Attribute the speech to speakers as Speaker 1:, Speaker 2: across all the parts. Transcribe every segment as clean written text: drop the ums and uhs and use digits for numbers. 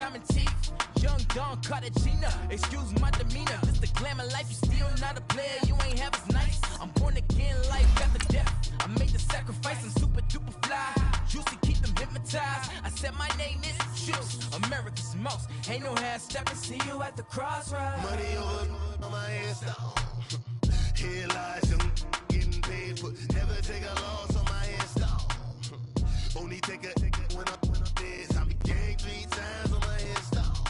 Speaker 1: diamond teeth. Young Don Cartagena, excuse my demeanor. Just the glamour life, you still not a player, you ain't half as nice. I'm born again, life after death. I made the sacrifice, I'm super duper fly. Used to keep them hypnotized. I said my name is Juice, America's most. Ain't no half stepping, see you at the crossroads.
Speaker 2: Money over on my install. Here lies young, getting paid for. Never take a loss on my install. Only take a when I'm dead. I be gang 3 times on my install.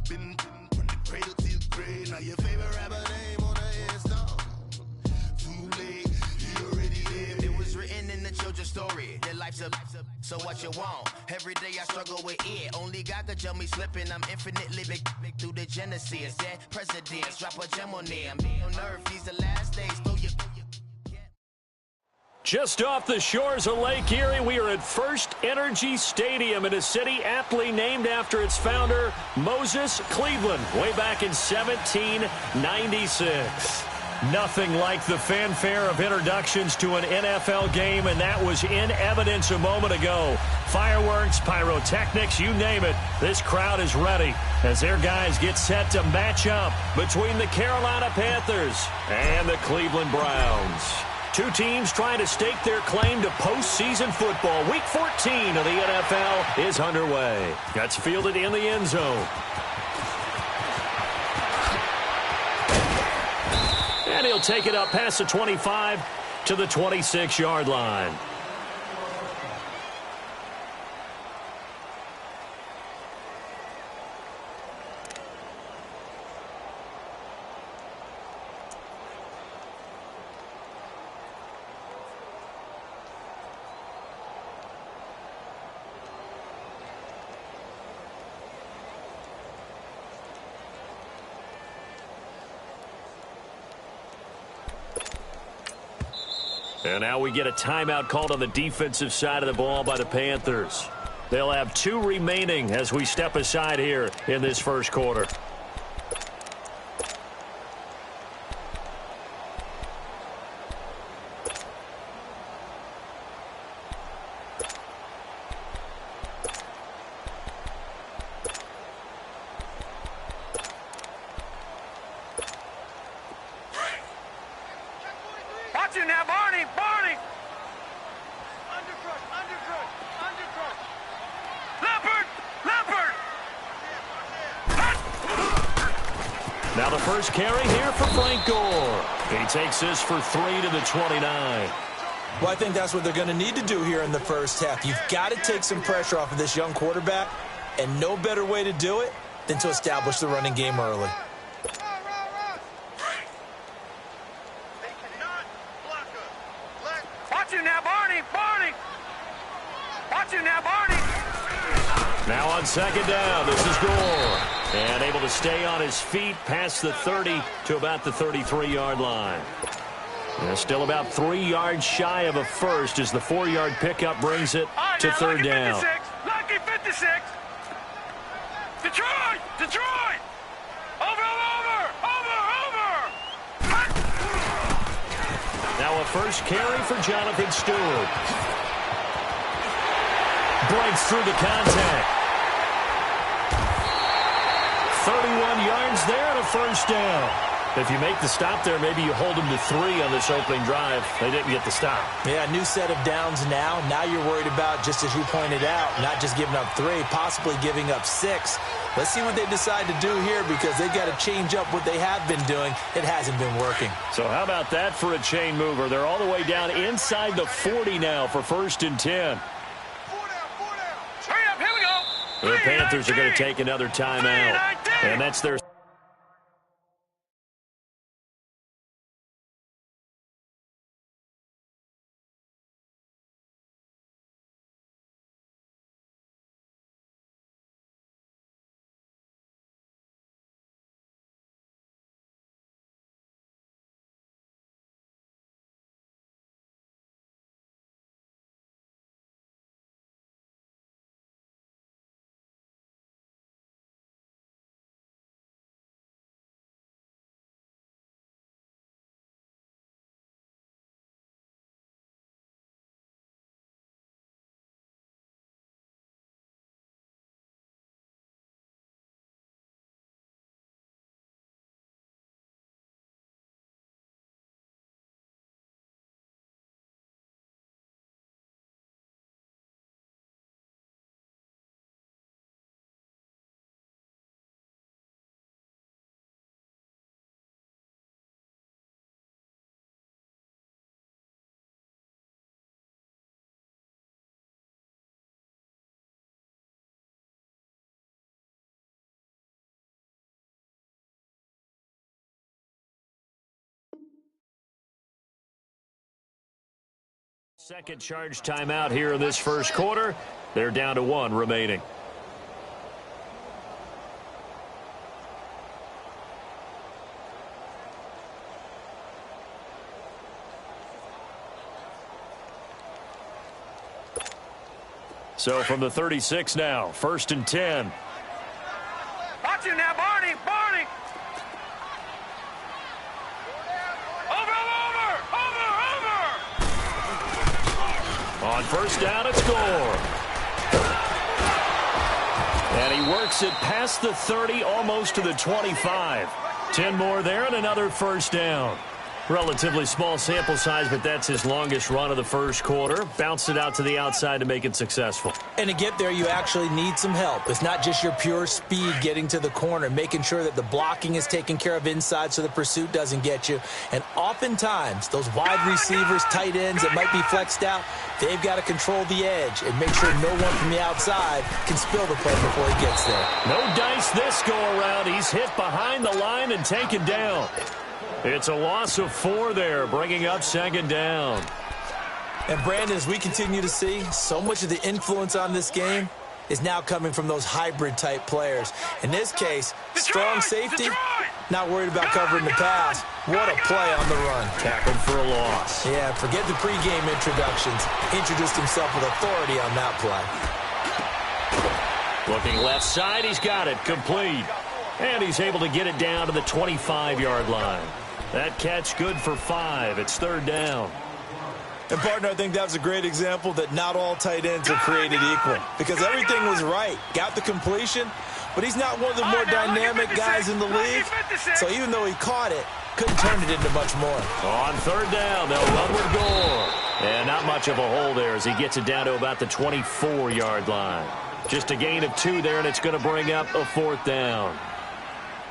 Speaker 2: Been from the cradle to the grave. Now your favorite rapper name on the install. Too late, he already lived. It was written in the children's story. Their life's a so what you want? Every day I struggle with it. Only God could tell me slipping. I'm infinitely big through the genesis. Dead presidents drop a gem on them. On earth, these the last days. Throw your
Speaker 3: Just off the shores of Lake Erie, we are at First Energy Stadium in a city aptly named after its founder, Moses Cleveland, way back in 1796. Nothing like the fanfare of introductions to an NFL game, and that was in evidence a moment ago. Fireworks, pyrotechnics, you name it. This crowd is ready as their guys get set to match up between the Carolina Panthers and the Cleveland Browns. Two teams trying to stake their claim to postseason football. Week 14 of the NFL is underway. That's fielded in the end zone. And he'll take it up past the 25 to the 26-yard line. And now we get a timeout called on the defensive side of the ball by the Panthers. They'll have 2 remaining as we step aside here in this first quarter.
Speaker 4: Now, Barney! Undercrush! Leopard!
Speaker 3: Now the first carry here for Frank Gore. He takes this for 3 to the 29.
Speaker 5: Well, I think that's what they're going to need to do here in the first half. You've got to take some pressure off of this young quarterback, and no better way to do it than to establish the running game early.
Speaker 3: Now on second down, this is Gore. And able to stay on his feet past the 30 to about the 33-yard line. And still about 3 yards shy of a first as the 4-yard pickup brings it to third down.
Speaker 4: Lucky 56! Detroit! Over!
Speaker 3: Now a first carry for Jonathan Stewart. Breaks through the contact. 31 yards there and a first down. If you make the stop there, maybe you hold them to 3 on this opening drive. They didn't get the stop.
Speaker 5: Yeah, new set of downs now. Now you're worried about, just as you pointed out, not just giving up 3, possibly giving up 6. Let's see what they decide to do here because they've got to change up what they have been doing. It hasn't been working.
Speaker 3: So how about that for a chain mover? They're all the way down inside the 40 now for 1st and 10.
Speaker 4: Hurry up, here we go.
Speaker 3: The Panthers are going to take another timeout. And that's their Second charge timeout here in this first quarter. They're down to 1 remaining. So from the 36 now, 1st and 10.
Speaker 4: Watch him now, Barney. Barney. Over.
Speaker 3: On first down, it's Gore. And he works it past the 30, almost to the 25. 10 more there and another first down. Relatively small sample size, but that's his longest run of the first quarter. Bounced it out to the outside to make it successful.
Speaker 5: And to get there, you actually need some help. It's not just your pure speed getting to the corner, making sure that the blocking is taken care of inside so the pursuit doesn't get you. And oftentimes, those wide receivers, tight ends that might be flexed out, they've got to control the edge and make sure no one from the outside can spill the play before he gets there.
Speaker 3: No dice this go-around. He's hit behind the line and taken down. It's a loss of 4 there, bringing up 2nd down.
Speaker 5: And, Brandon, as we continue to see, so much of the influence on this game is now coming from those hybrid-type players. In this case, strong safety, not worried about covering the pass. What a play on the run.
Speaker 3: Tackled for a loss.
Speaker 5: Yeah, forget the pregame introductions. Introduced himself with authority on that play.
Speaker 3: Looking left side, he's got it, complete. And he's able to get it down to the 25-yard line. That catch good for 5. It's 3rd down.
Speaker 5: And, partner, I think that was a great example that not all tight ends are created equal. Because everything was right. Got the completion, but he's not one of the more dynamic guys in the league. So even though he caught it, couldn't turn it into much more.
Speaker 3: On 3rd down, they'll run with Gore. And not much of a hole there as he gets it down to about the 24-yard line. Just a gain of 2 there, and it's going to bring up a 4th down.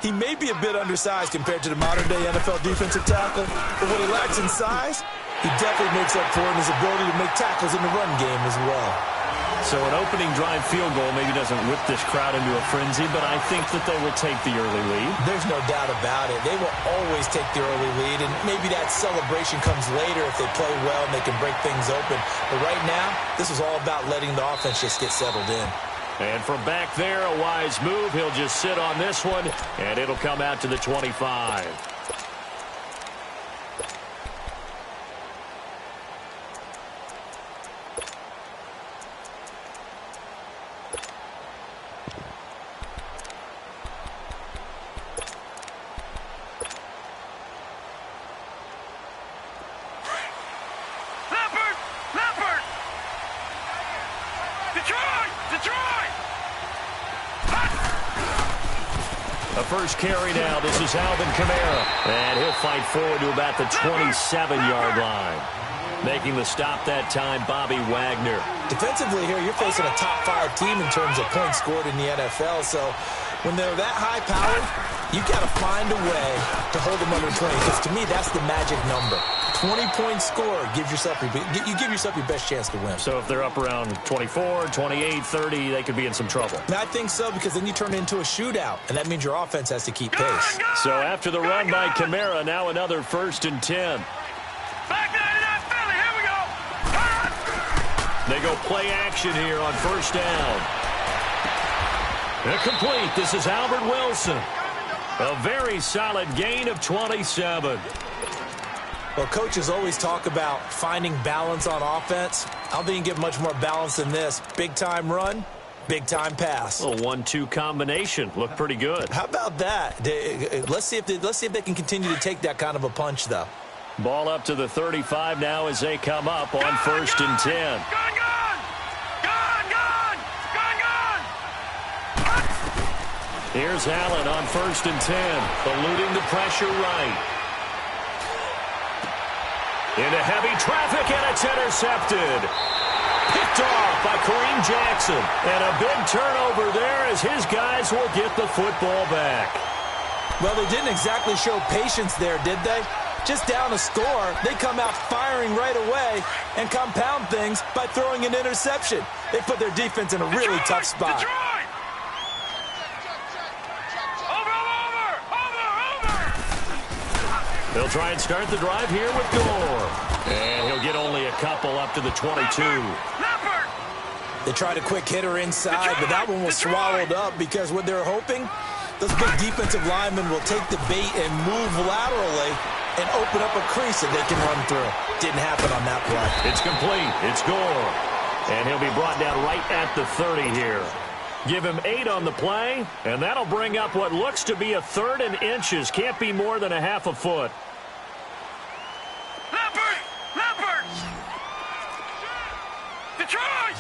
Speaker 5: He may be a bit undersized compared to the modern-day NFL defensive tackle, but what he lacks in size, he definitely makes up for in his ability to make tackles in the run game as well.
Speaker 3: So an opening drive field goal maybe doesn't whip this crowd into a frenzy, but I think that they will take the early lead.
Speaker 5: There's no doubt about it. They will always take the early lead, and maybe that celebration comes later if they play well and they can break things open. But right now, this is all about letting the offense just get settled in.
Speaker 3: And from back there, a wise move. He'll just sit on this one, and it'll come out to the 25. First carry now. This is Alvin Kamara. And he'll fight forward to about the 27-yard line. Making the stop that time, Bobby Wagner.
Speaker 5: Defensively here, you're facing a top-5 team in terms of points scored in the NFL. So when they're that high-powered, you got to find a way to hold them under 20. Because to me, that's the magic number. 20-point score gives yourself you give yourself your best chance to win.
Speaker 3: So if they're up around 24, 28, 30, they could be in some trouble.
Speaker 5: And I think so, because then you turn it into a shootout, and that means your offense has to keep pace.
Speaker 3: So after the run by Kamara, now another 1st and 10.
Speaker 4: Back 99 Philly, here we go.
Speaker 3: They go play action here on 1st down. Incomplete. This is Albert Wilson. A very solid gain of 27.
Speaker 5: Well, coaches always talk about finding balance on offense. I don't think you can get much more balance than this. Big-time run, big-time pass.
Speaker 3: A 1-2 combination. Looked pretty good.
Speaker 5: How about that? Let's see if they can continue to take that kind of a punch, though.
Speaker 3: Ball up to the 35 now as they come up on 1st and 10. Here's Allen on 1st and 10, eluding the pressure right. Into heavy traffic, and it's intercepted. Picked off by Kareem Jackson. And a big turnover there as his guys will get the football back.
Speaker 5: Well, they didn't exactly show patience there, did they? Just down a score, they come out firing right away and compound things by throwing an interception. They put their defense in a really tough spot.
Speaker 3: They'll try and start the drive here with Gore. And he'll get only a couple up to the 22.
Speaker 5: They tried a quick hitter inside, but that one was swallowed up because what they're hoping, those big defensive linemen will take the bait and move laterally and open up a crease that they can run through. Didn't happen on that play.
Speaker 3: It's complete. It's Gore. And he'll be brought down right at the 30 here. Give him 8 on the play, and that'll bring up what looks to be a 3rd and inches. Can't be more than a half a foot.
Speaker 4: Leopard! Detroit!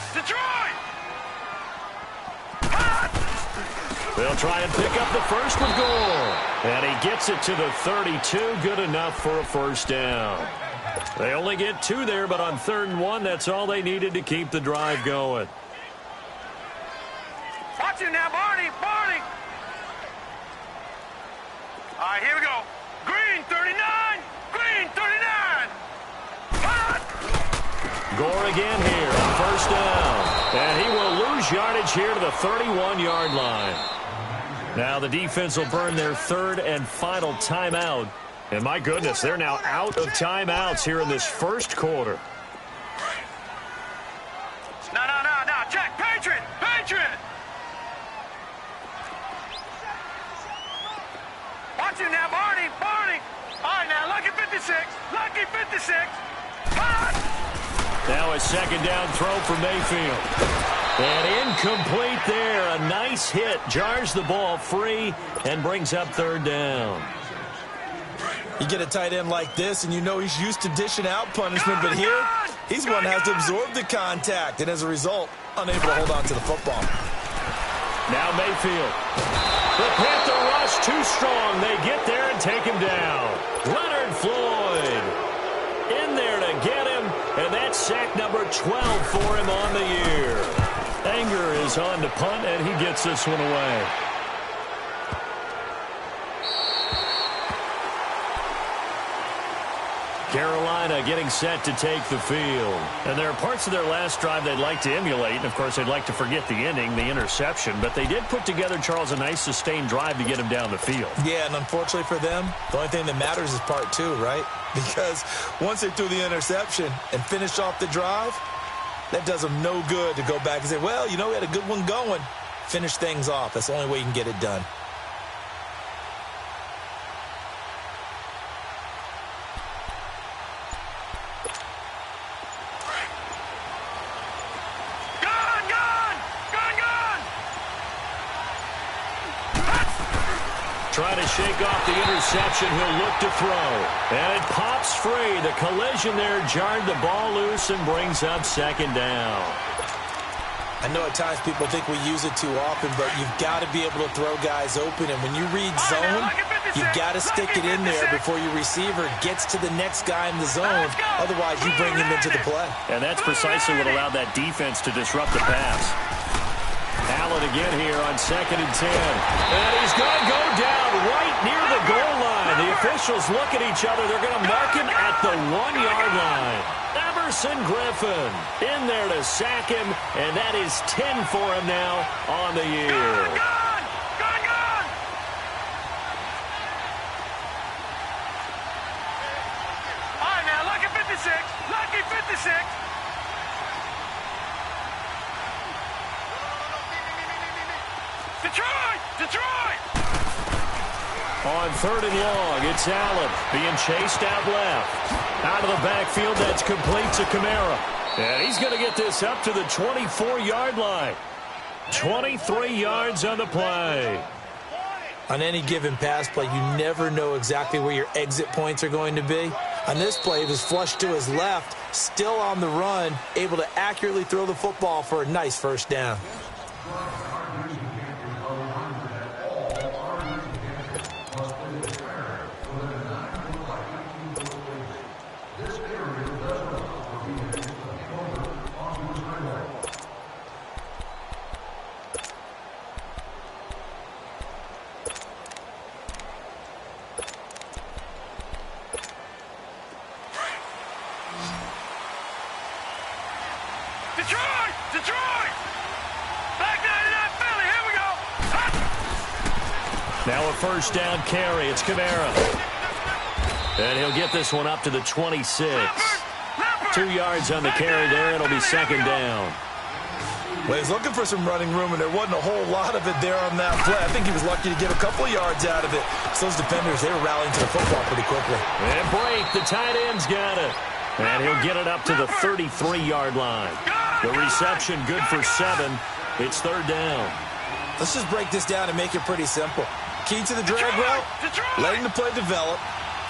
Speaker 3: They'll try and pick up the first with Gore. And he gets it to the 32. Good enough for a first down. They only get 2 there, but on 3rd and 1, that's all they needed to keep the drive going.
Speaker 4: Watch him now, Barney! All right, here we go. Green, 39!
Speaker 3: Gore again here on first down. And he will lose yardage here to the 31-yard line. Now the defense will burn their 3rd and final timeout. And my goodness, they're now out of timeouts here in this first quarter.
Speaker 4: No, check, Patriot! Watch him now, Barney! All right, now, lucky 56!
Speaker 3: Now a second down throw for Mayfield. And incomplete there. A nice hit. Jars the ball free and brings up 3rd down.
Speaker 5: You get a tight end like this, and you know he's used to dishing out punishment, but here, he's the one that has to absorb the contact, and as a result, unable to hold on to the football.
Speaker 3: Now Mayfield. The Panther rush too strong. They get there and take him down. Leonard Floyd in there to get him, and that's sack number 12 for him on the year. Anger is on to punt, and he gets this one away. Carolina getting set to take the field. And there are parts of their last drive they'd like to emulate. And, of course, they'd like to forget the ending, the interception. But they did put together, Charles, a nice sustained drive to get him down the field.
Speaker 5: Yeah, and unfortunately for them, the only thing that matters is part 2, right? Because once they threw the interception and finished off the drive, that does them no good to go back and say, well, you know, we had a good one going. Finish things off. That's the only way you can get it done.
Speaker 3: Trying to shake off the interception. He'll look to throw. And it pops free. The collision there jarred the ball loose and brings up 2nd down.
Speaker 5: I know at times people think we use it too often, but you've got to be able to throw guys open. And when you read zone, you've got to stick it in there before your receiver gets to the next guy in the zone. Otherwise, you bring him into the play.
Speaker 3: And that's precisely what allowed that defense to disrupt the pass. Allen again here on 2nd and 10. And he's going to go down right near the goal line. The officials look at each other. They're going to mark him at the 1-yard line. Everson Griffin in there to sack him, and that is 10 for him now on the year.
Speaker 4: Gone! All right, now, lucky 56! Detroit!
Speaker 3: On 3rd and long, it's Allen being chased out left. Out of the backfield, that's complete to Kamara. And he's going to get this up to the 24-yard line. 23 yards on the play.
Speaker 5: On any given pass play, you never know exactly where your exit points are going to be. On this play, it was flushed to his left, still on the run, able to accurately throw the football for a nice first down.
Speaker 4: Detroit! Back 99 Philly, here we go! Ha!
Speaker 3: Now a first down carry. It's Kamara. And he'll get this one up to the 26. 2 yards on the carry there. It'll be second down.
Speaker 5: Well, he's looking for some running room, and there wasn't a whole lot of it there on that play. I think he was lucky to get a couple of yards out of it. So those defenders, they were rallying to the football pretty quickly.
Speaker 3: And break, the tight end's got it. And he'll get it up to the 33-yard line. The reception good for 7. It's third down.
Speaker 5: Let's just break this down and make it pretty simple. Key to the drag route, letting the play develop,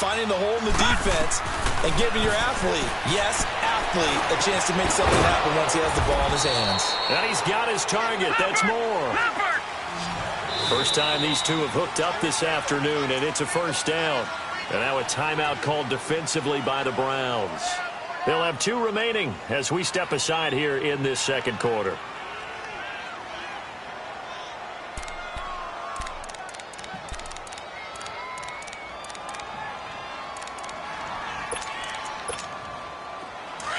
Speaker 5: finding the hole in the defense, and giving your athlete, yes, athlete, a chance to make something happen once he has the ball in his hands.
Speaker 3: And he's got his target. That's more. First time these two have hooked up this afternoon, and it's a first down. And now a timeout called defensively by the Browns. They'll have 2 remaining as we step aside here in this second quarter.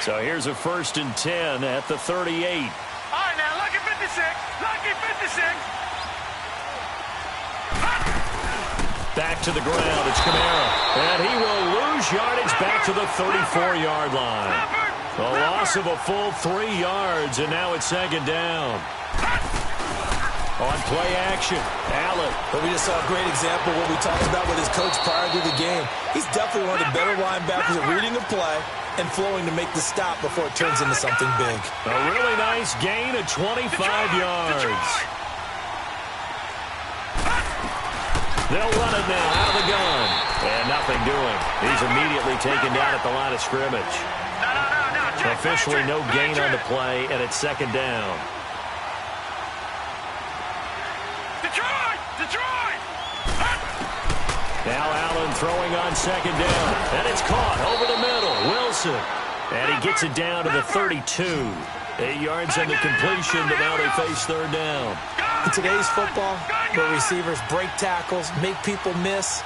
Speaker 3: So here's a 1st and 10 at the 38.
Speaker 4: All right, now, lucky 56. Lucky 56.
Speaker 3: Back to the ground. It's Kamara. And he will lose yardage back to the 34-yard line. A loss of a full 3 yards, and now it's second down. On play action, Allen.
Speaker 5: But we just saw a great example of what we talked about with his coach prior to the game. He's definitely one of the better linebackers at reading the play and flowing to make the stop before it turns into something big.
Speaker 3: A really nice gain of 25 yards. They'll run it now out of the gun. And nothing doing. He's immediately taken down at the line of scrimmage. Officially no gain on the play, and it's second down.
Speaker 4: Detroit!
Speaker 3: Now Allen throwing on second down. And it's caught over the middle. Wilson. And he gets it down to the 32. 8 yards on the completion, but now they face third down.
Speaker 5: In today's football, where receivers break tackles, make people miss,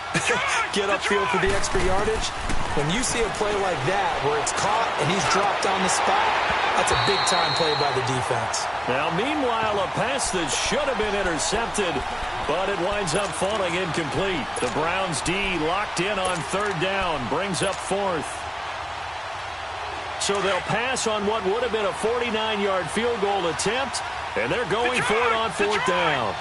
Speaker 5: get upfield for the extra yardage, when you see a play like that where it's caught and he's dropped on the spot, that's a big-time play by the defense.
Speaker 3: Now, meanwhile, a pass that should have been intercepted, but it winds up falling incomplete. The Browns' D locked in on third down, brings up 4th. So they'll pass on what would have been a 49-yard field goal attempt, and they're going for it on 4th down.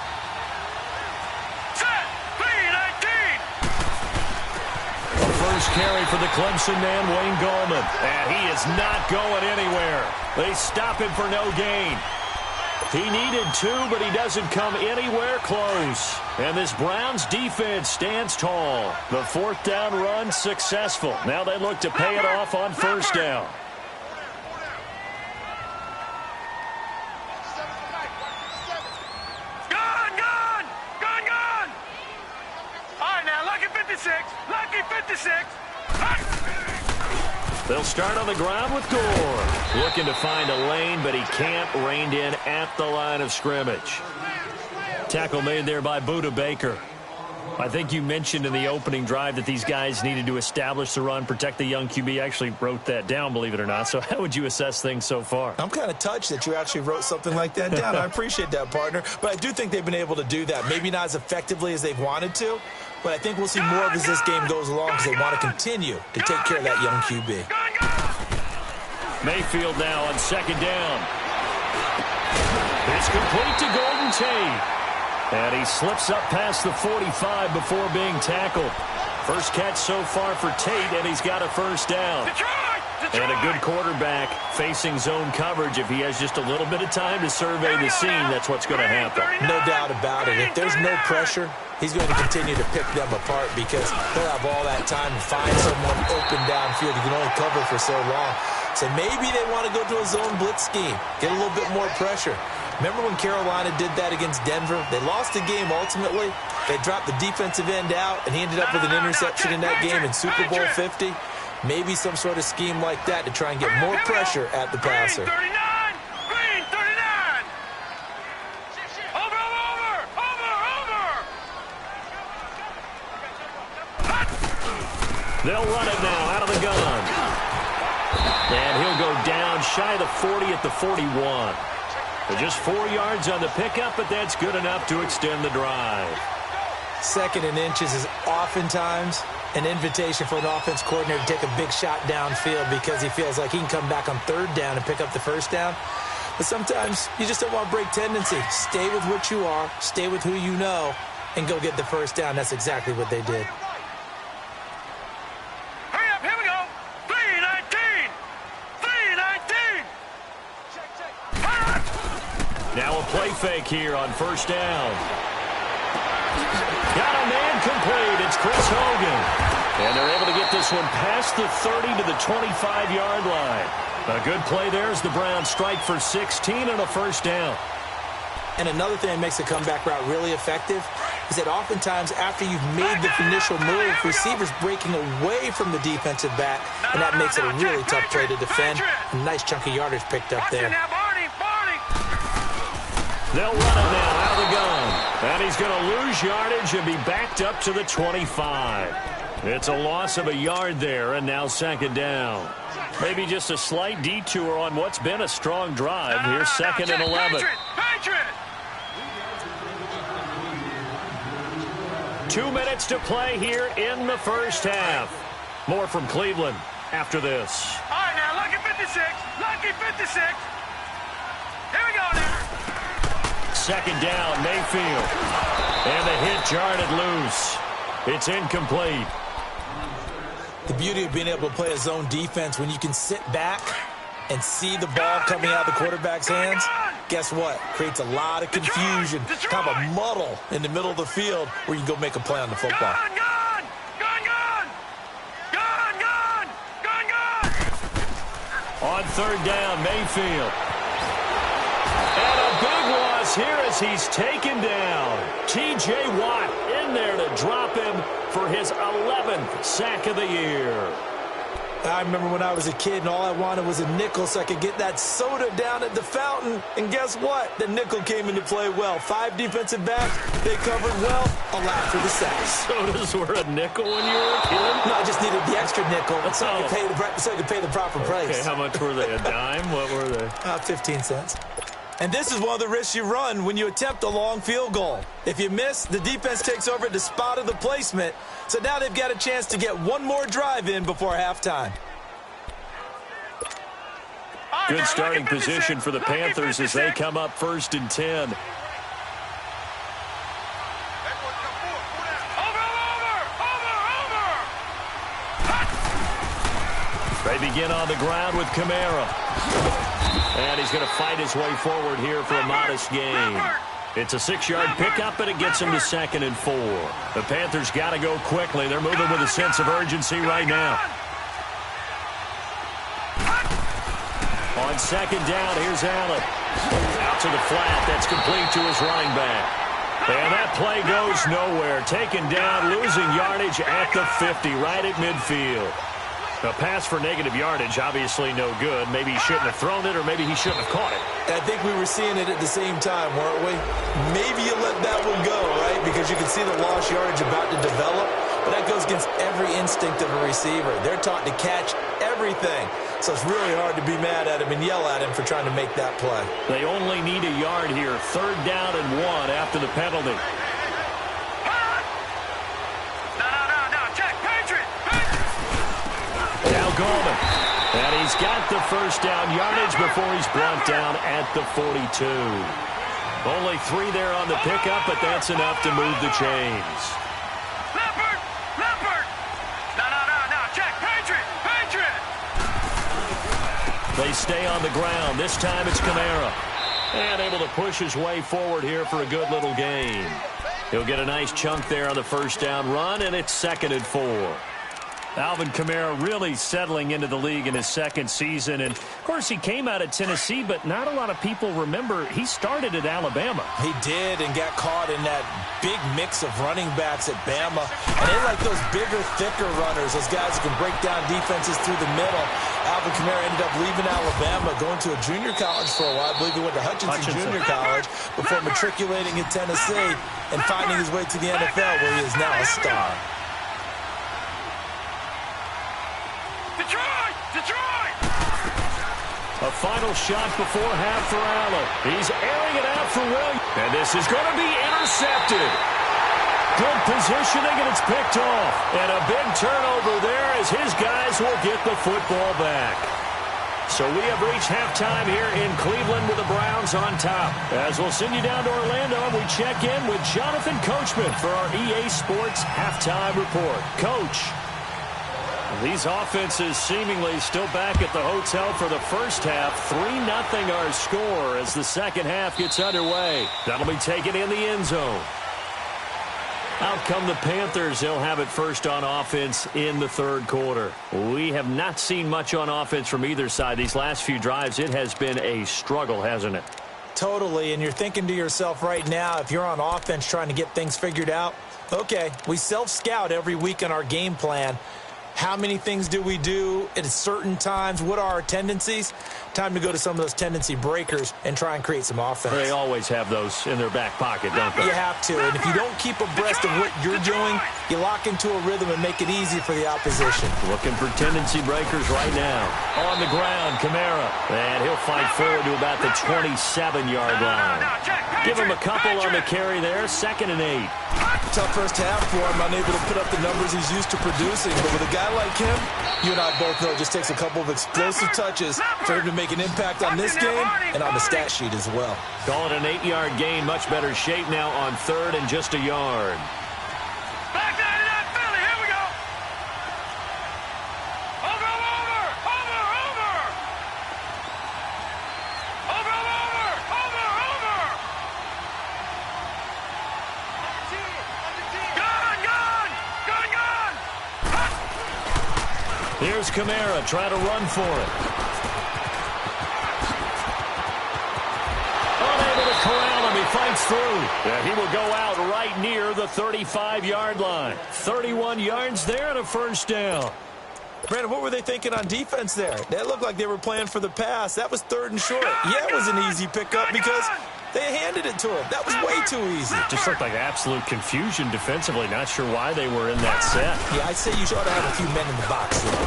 Speaker 3: A first carry for the Clemson man, Wayne Gallman. And he is not going anywhere. They stop him for no gain. He needed 2, but he doesn't come anywhere close. And this Browns defense stands tall. The 4th down run successful. Now they look to pay it off on first down.
Speaker 4: Lucky 56.
Speaker 3: They'll start on the ground with Gore. Looking to find a lane, but he can't. Reined in at the line of scrimmage. Tackle made there by Budda Baker. I think you mentioned in the opening drive that these guys needed to establish the run, protect the young QB. I actually wrote that down, believe it or not. So how would you assess things so far?
Speaker 5: I'm kind of touched that you actually wrote something like that down. I appreciate that, partner. But I do think they've been able to do that. Maybe not as effectively as they've wanted to, but I think we'll see more of as this game goes along because they want to continue to take care of that young QB.
Speaker 3: Mayfield now on second down. It's complete to Golden Tate. And he slips up past the 45 before being tackled. First catch so far for Tate, and he's got a first down. And a good quarterback facing zone coverage. If he has just a little bit of time to survey the scene, that's what's going to happen.
Speaker 5: No doubt about it. If there's no pressure, he's going to continue to pick them apart because they'll have all that time to find someone open downfield. You can only cover for so long. So maybe they want to go to a zone blitz scheme, get a little bit more pressure. Remember when Carolina did that against Denver? They lost the game ultimately. They dropped the defensive end out, and he ended up with an interception in that game in Super Bowl 50. Maybe some sort of scheme like that to try and get more pressure at the passer.
Speaker 4: Green 39. Over.
Speaker 3: They'll run it now out of the gun. And he'll go down shy of the 40 at the 41. Just 4 yards on the pickup, but that's good enough to extend the drive.
Speaker 5: 2nd and inches is oftentimes an invitation for an offense coordinator to take a big shot downfield because he feels like he can come back on third down and pick up the first down. But sometimes you just don't want to break tendency. Stay with what you are, stay with who you know, and go get the first down. That's exactly what they did.
Speaker 4: Hurry up, here we go. 3-19. 3-19. Check.
Speaker 3: Now a play fake here on first down. Got a man complete. It's Chris Hogan. And they're able to get this one past the 30 to the 25-yard line. A good play there as the Browns strike for 16 and a first down.
Speaker 5: And another thing that makes a comeback route really effective is that oftentimes after you've made the initial move, receivers breaking away from the defensive back, and that makes it a really tough play to defend. A nice chunk of yardage picked up there.
Speaker 3: They'll run it now out of the gun. And he's going to lose yardage and be backed up to the 25. It's a loss of a yard there, and now second down. Maybe just a slight detour on what's been a strong drive. Here's second and 11. 2 minutes to play here in the first half. More from Cleveland after this.
Speaker 4: All right, now, lucky 56. Lucky 56. Here we go now.
Speaker 3: Second down, Mayfield. And the hit jarred it loose. It's incomplete.
Speaker 5: The beauty of being able to play a zone defense when you can sit back and see the ball coming out of the quarterback's hands, guess what? Creates a lot of confusion, kind of a muddle in the middle of the field where you can go make a play on the football.
Speaker 3: On third down, Mayfield. And a big loss here as he's taken down. T.J. Watt in there to drop him for his 11th sack of the year.
Speaker 5: I remember when I was a kid and all I wanted was a nickel so I could get that soda down at the fountain. And guess what? The nickel came into play well. 5 defensive backs, they covered well. A lot for the sacks.
Speaker 3: Sodas were a nickel when you were a kid?
Speaker 5: No, I just needed the extra nickel so I could pay the proper price.
Speaker 3: Okay, how much were they? A dime? What were they?
Speaker 5: 15 cents. And this is one of the risks you run when you attempt a long field goal. If you miss, the defense takes over at the spot of the placement. So now they've got a chance to get one more drive in before halftime.
Speaker 3: Good starting position for the Panthers as they come up first and 10. They begin on the ground with Kamara. And he's going to fight his way forward here for a modest gain. It's a 6-yard pickup, and it gets him to 2nd and 4. The Panthers got to go quickly. They're moving with a sense of urgency right now. On second down, here's Allen. Out to the flat. That's complete to his running back. And that play goes nowhere. Taken down, losing yardage at the 50, right at midfield. A pass for negative yardage, obviously no good. Maybe he shouldn't have thrown it, or maybe he shouldn't have caught it.
Speaker 5: I think we were seeing it at the same time, weren't we? Maybe you let that one go, right? Because you can see the lost yardage about to develop. But that goes against every instinct of a receiver. They're taught to catch everything. So it's really hard to be mad at him and yell at him for trying to make that play.
Speaker 3: They only need a yard here. 3rd down and 1 after the penalty. Gallman. And he's got the first down yardage before he's brought down at the 42. Only 3 there on the pickup, but that's enough to move the chains.
Speaker 4: Leopard! No, check, Patriot!
Speaker 3: They stay on the ground. This time it's Kamara. And able to push his way forward here for a good little gain. He'll get a nice chunk there on the first down run, and it's 2nd and 4. Alvin Kamara really settling into the league in his 2nd season. And, of course, he came out of Tennessee, but not a lot of people remember he started at Alabama.
Speaker 5: He did and got caught in that big mix of running backs at Bama. And they like those bigger, thicker runners, those guys who can break down defenses through the middle. Alvin Kamara ended up leaving Alabama, going to a junior college for a while. I believe he went to Hutchinson Junior College before matriculating in Tennessee and finding his way to the NFL, where he is now a star.
Speaker 4: Detroit!
Speaker 3: A final shot before half for Allen. He's airing it out for Williams. And this is going to be intercepted. Good positioning, and it's picked off. And a big turnover there as his guys will get the football back. So we have reached halftime here in Cleveland with the Browns on top. As we'll send you down to Orlando, and we check in with Jonathan Coachman for our EA Sports Halftime Report. Coach. These offenses seemingly still back at the hotel for the first half. 3-0 our score as the second half gets underway. That'll be taken in the end zone. Out come the Panthers. They'll have it first on offense in the third quarter. We have not seen much on offense from either side. These last few drives, it has been a struggle, hasn't it?
Speaker 5: Totally, and you're thinking to yourself right now, if you're on offense trying to get things figured out, okay, we self-scout every week on our game plan. How many things do we do at certain times? What are our tendencies? Time to go to some of those tendency breakers and try and create some offense.
Speaker 3: They always have those in their back pocket, don't they?
Speaker 5: You have to, and if you don't keep abreast of what you're doing, you lock into a rhythm and make it easy for the opposition.
Speaker 3: Looking for tendency breakers right now. On the ground, Kamara. And he'll fight forward to about the 27-yard line. Give him a couple on the carry there. 2nd and 8.
Speaker 5: Tough first half for him, unable to put up the numbers he's used to producing. But with a guy like him, you and I both know it just takes a couple of explosive touches for him to make an impact on this game and on the stat sheet as well.
Speaker 3: Call it an 8-yard gain. Much better shape now on 3rd and just a yard.
Speaker 4: Back down to that Philly. Here we go. Over.
Speaker 3: Here's Kamara trying to run for it. Unable to corral him. He fights through. And he will go out right near the 35-yard line. 31 yards there and a first down.
Speaker 5: Brandon, what were they thinking on defense there? That looked like they were playing for the pass. That was 3rd and short. Yeah, it was an easy pickup because they handed it to him. That was way too easy.
Speaker 3: Just looked like absolute confusion defensively. Not sure why they were in that set.
Speaker 5: Yeah, I'd say you ought to have a few men in the box there.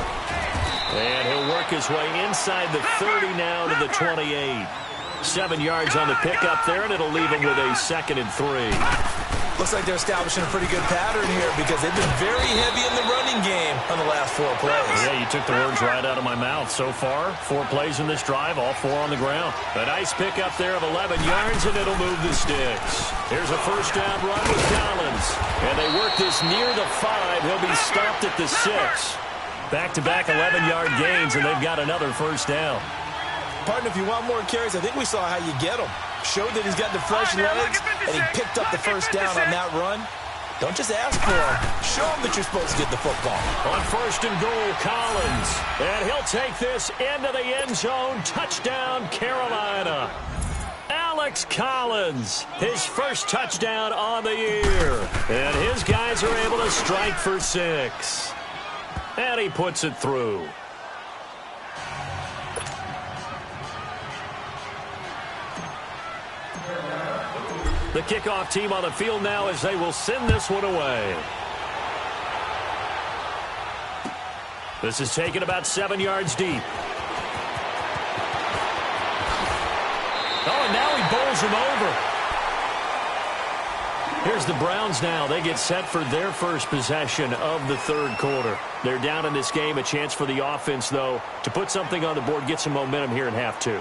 Speaker 3: And he'll work his way inside the 30 now to the 28. 7 yards on the pickup there, and it'll leave him with a 2nd and 3.
Speaker 5: Looks like they're establishing a pretty good pattern here because they've been very heavy in the running game on the last 4 plays.
Speaker 3: Yeah, you took the words right out of my mouth. So far, 4 plays in this drive, all 4 on the ground. A nice pickup there of 11 yards, and it'll move the sticks. Here's a first down run with Collins. And they work this near the 5. He'll be stopped at the 6. Back-to-back 11-yard gains, and they've got another first down.
Speaker 5: Partner, if you want more carries, I think we saw how you get them. Showed that he's got the fresh legs, and he picked up the first down on that run. Don't just ask for him. Show him that you're supposed to get the football.
Speaker 3: On 1st and goal, Collins. And he'll take this into the end zone. Touchdown, Carolina. Alex Collins, his first touchdown on the year. And his guys are able to strike for 6. And he puts it through. The kickoff team on the field now as they will send this one away. This is taken about 7 yards deep. Oh, and now he bowls him over. Here's the Browns now. They get set for their first possession of the third quarter. They're down in this game. A chance for the offense, though, to put something on the board, get some momentum here in half 2.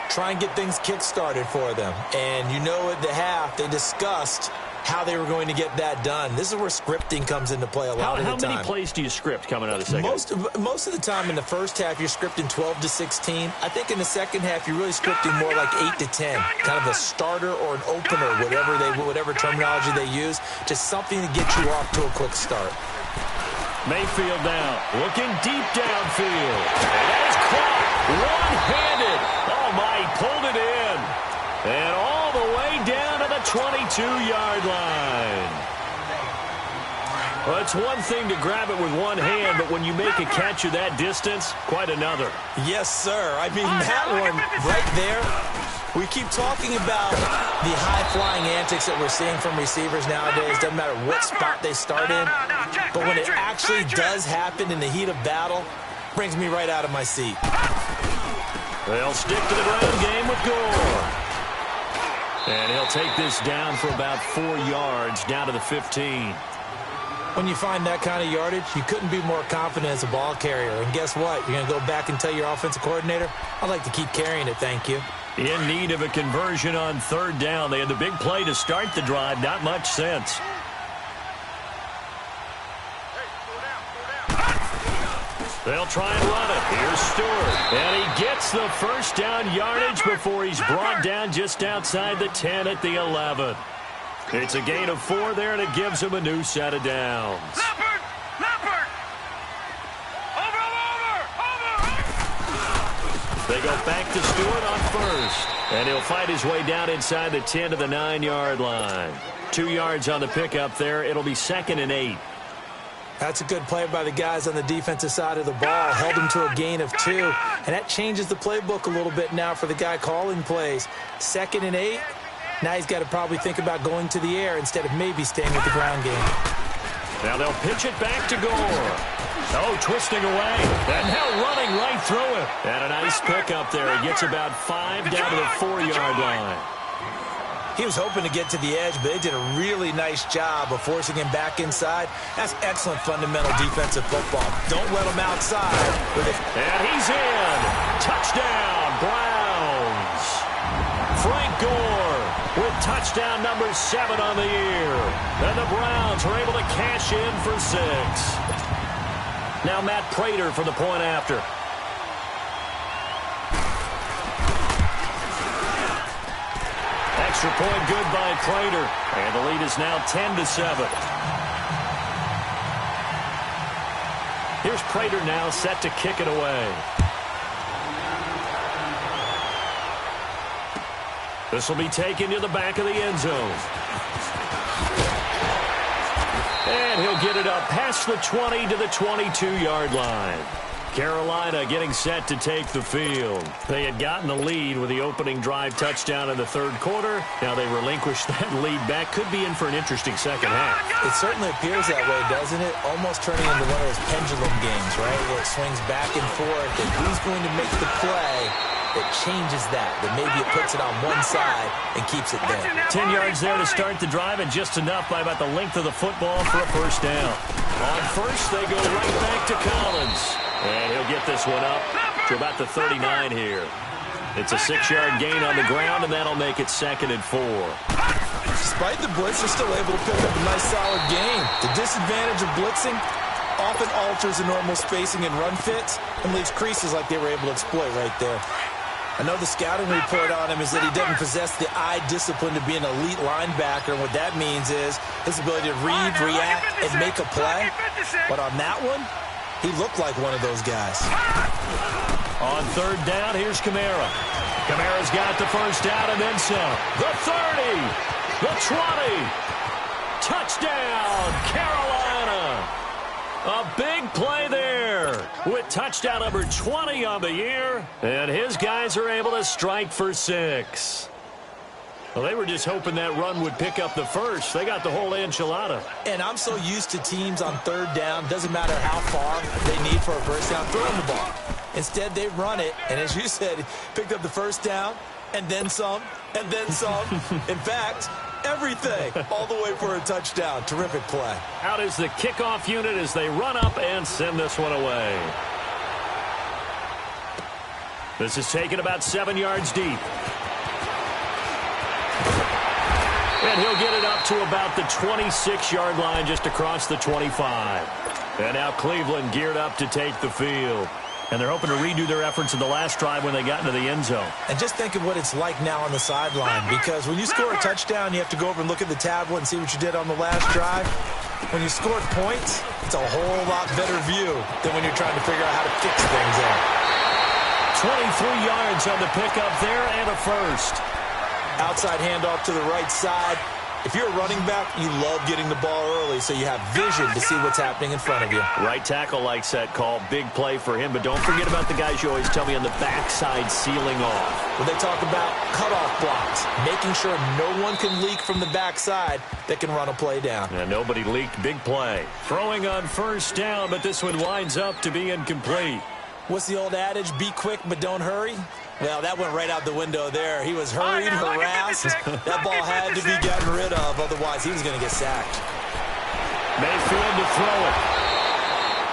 Speaker 5: Try and get things kick-started for them. And you know at the half, they discussed how they were going to get that done. This is where scripting comes into play a lot of the time.
Speaker 3: How many plays do you script coming out of the second?
Speaker 5: Most of the time in the first half, you're scripting 12 to 16. I think in the second half, you're really scripting more like 8 to 10. Kind of a starter or an opener, whatever terminology they use. Just something to get you off to a quick start.
Speaker 3: Mayfield now, looking deep downfield. And that is caught one-handed. Oh, my, he pulled it in. And all the way down to the 22-yard line. Well, it's one thing to grab it with one hand, but when you make a catch of that distance, quite another.
Speaker 5: Yes, sir. I mean, that one right there, we keep talking about the high-flying antics that we're seeing from receivers nowadays. Doesn't matter what spot they start in. But when it actually does happen in the heat of battle, brings me right out of my seat.
Speaker 3: They'll stick to the ground game with Gore. And he'll take this down for about 4 yards, down to the 15.
Speaker 5: When you find that kind of yardage, you couldn't be more confident as a ball carrier. And guess what? You're going to go back and tell your offensive coordinator, I'd like to keep carrying it, thank you.
Speaker 3: In need of a conversion on third down. They had the big play to start the drive. Not much sense. They'll try and run it. Here's Stewart. And he gets the first down yardage before he's brought down just outside the 10 at the 11. It's a gain of 4 there, and it gives him a new set of downs.
Speaker 4: Leopard! Over!
Speaker 3: They go back to Stewart on first. And he'll fight his way down inside the 10 to the 9-yard line. 2 yards on the pickup there. It'll be 2nd and 8.
Speaker 5: That's a good play by the guys on the defensive side of the ball. Held him to a gain of 2. And that changes the playbook a little bit now for the guy calling plays. 2nd and 8. Now he's got to probably think about going to the air instead of maybe staying with the ground game.
Speaker 3: Now they'll pitch it back to Gore. Oh, twisting away. And now running right through it. And a nice pickup there. He gets about 5 down to the 4-yard line.
Speaker 5: He was hoping to get to the edge, but they did a really nice job of forcing him back inside. That's excellent fundamental defensive football. Don't let him outside.
Speaker 3: And he's in. Touchdown, Browns. Frank Gore with touchdown number 7 on the year. And the Browns are able to cash in for 6. Now Matt Prater for the point after. Extra point good by Prater. And the lead is now 10-7. Here's Prater now set to kick it away. This will be taken to the back of the end zone. And he'll get it up past the 20 to the 22-yard line. Carolina getting set to take the field. They had gotten the lead with the opening drive touchdown in the third quarter. Now they relinquished that lead back. Could be in for an interesting second half.
Speaker 5: It certainly appears that way, doesn't it? Almost turning into one of those pendulum games, right? Where it swings back and forth, and who's going to make the play that changes that maybe it puts it on one side and keeps it there.
Speaker 3: 10 yards there to start the drive, and just enough by about the length of the football for a first down. On first, they go right back to Collins. And he'll get this one up to about the 39 here. It's a 6-yard gain on the ground, and that'll make it 2nd and 4.
Speaker 5: Despite the blitz, they're still able to pick up a nice solid gain. The disadvantage of blitzing often alters the normal spacing and run fits and leaves creases like they were able to exploit right there. I know the scouting report on him is that he doesn't possess the eye discipline to be an elite linebacker, and what that means is his ability to read, react, and make a play. But on that one, he looked like one of those guys.
Speaker 3: On third down, here's Kamara. Kamara's got the first down and then some. The 30, the 20. Touchdown, Carolina. A big play there with touchdown number 20 on the year. And his guys are able to strike for 6. Well, they were just hoping that run would pick up the first. They got the whole enchilada.
Speaker 5: And I'm so used to teams on third down, doesn't matter how far they need for a first down, throwing the ball. Instead, they run it, and as you said, picked up the first down, and then some, and then some. In fact, everything, all the way for a touchdown. Terrific play.
Speaker 3: Out is the kickoff unit as they run up and send this one away. This is taken about 7 yards deep. And he'll get it up to about the 26-yard line just across the 25. And now Cleveland geared up to take the field. And they're hoping to redo their efforts in the last drive when they got into the end zone.
Speaker 5: And just think of what it's like now on the sideline, because when you score a touchdown, you have to go over and look at the tablet and see what you did on the last drive. When you scored points, it's a whole lot better view than when you're trying to figure out how to fix things there.
Speaker 3: 23 yards on the pickup there and a first.
Speaker 5: Outside handoff to the right side. If you're a running back, you love getting the ball early so you have vision to see what's happening in front of you.
Speaker 3: Right tackle likes that call. Big play for him. But don't forget about the guys you always tell me on the backside sealing off.
Speaker 5: When they talk about cutoff blocks, making sure no one can leak from the backside that can run a play down.
Speaker 3: And nobody leaked. Big play. Throwing on first down, but this one winds up to be incomplete.
Speaker 5: What's the old adage? Be quick, but don't hurry. Well, that went right out the window there. He was hurried, harassed. That ball had to be gotten rid of, otherwise he was going to get sacked.
Speaker 3: Mayfield to throw it.